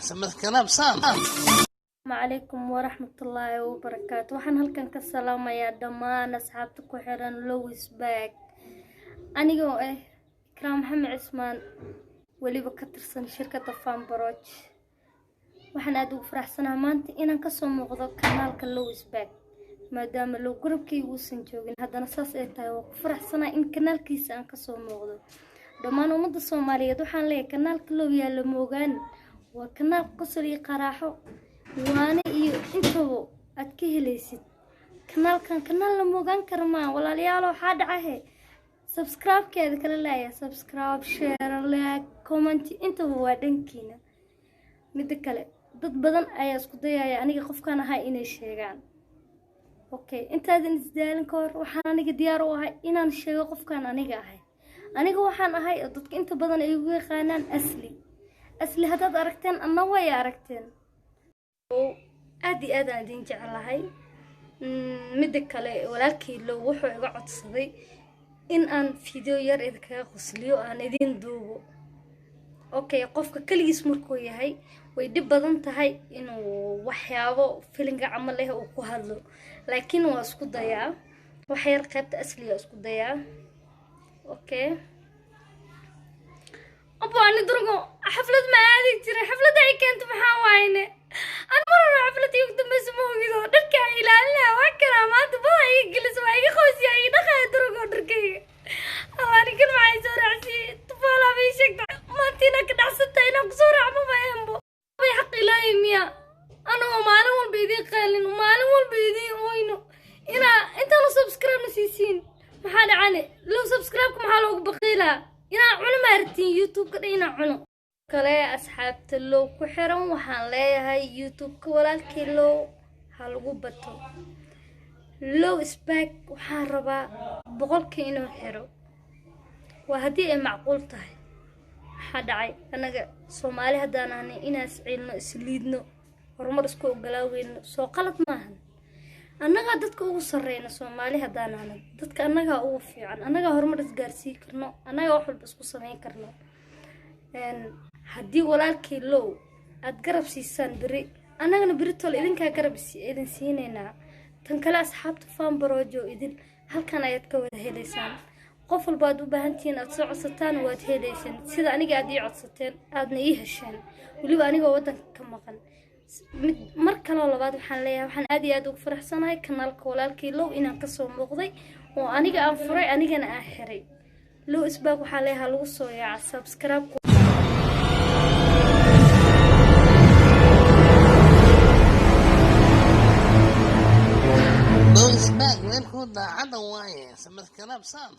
سمعت كلام سام. عليكم ورحمة الله وبركاته. waxaan halkan ka salaamayaa dhammaan asxaabta ku xiran Lowis Bag anigoo Ikram Maxamed Cismaan waliba ka tirsan shirkadda Fanbaroj. waxaan aad ugu faraxsanahay maanta inaan ka soo muuqdo kanaalka Lowis Bag maadaama loo gurubkaygu uusan joogin haddana saas ay tahay waan ku faraxsanahay in kanaalkiisa aan ka soo muuqdo. dhammaan ummadda Soomaaliyeed waxaan leeyahay kanaalka Low yaala moogaan waa kanaal qosol iyo qaraaxo waana iyo intaba aad ka helaysid kanaalkan kanaal la moogaan karmaa walaalayaal waxaa dhacahay subscribe-keeda kala leeyahay subscribe share like comment intaba waa dhankiina. mid kale dad badan ayaa isku dayaya aniga qofkan ahay inay sheegaan okay intaadan isdaalin ka hor waxaan aniga diyaar u ahay inaan sheego qofkan aniga ahay. aniga waxaan ahay dadka inta badan ay ugu yaqaanaan asli haddaad aragteen anna way aragteen aad iyo aad aan idin jeclahay. mid kale walaalkii Low wuxuu iga codsaday in aan video yar idinkaga qosliyo aan idin duubo. okay qofka kaligiis markuu yahay way dib badan tahay inuu waxyaabo filinga camal leh uu ku hadlo laakiin waa isku dayaa wax yar qaybta asliga isku dayaa. okay أبغى ندرقو حفلة ما هذه ترى حفلة أي كانت محاوينة أنا مرة حفلة يقدم اسمه كذا دركا إلى الله وكرا ما تبغى يجلس معي خوسي أي دخل درقو دركي أنا كل معي زور عسي طفالة في شكل ما تينا كده حسيتها هنا بصورة عمو ما ينبو بيحق لا يميا أنا وما لهم بيدي قالين وما لهم بيدي وينو إنا أنت لو سبسكرايب نسيسين محل عني لو سبسكرايبكم حالو بقيلها inaan cuno maartiin YouTube-ka inaan cuno kale asxaabta Low ku xiran waxaan leeyahay YouTube-ka walaalkii Low ha lagu bato Lowis Bag waxaan rabaa boqolkii inuu xiro waa haddii ay macquul tahay waxa dhacay anaga Soomaali haddaan ahay inaas cilno isliidno horumar isku ogolaaweyno soo qalad maahan annaga dadka ugu sarreeyna Soomaali haddaan ahay dadka annaga ugu fiican annaga horumar isgaarsiin karno annaga wax walba isku sameyn karno. haddii walaalkii Low aad garab siisaan biri annagana biritol idinka garab idin siinayna tan kale asxaabta Fanbaroj idin halkan ayaad ka wada helaysaan qof walba aad u baahantiin aad soo codsataan waad helaysaan sida aniga aad ii codsateen aadna ii hesheen waliba aniga wadanka ka maqan. mar kale labaad waxaan leeyahay waxaan aad iyo aad ugu faraxsanahay kanaalka walaalkii Low inaan ka soo muuqday oo aniga aan furay anigana aan xiray. Lowis Bag waxaa leeyahay lagu soo yaaca subscribe Lowis Bag وين هو ده عدو وايه سمعت كلام سام.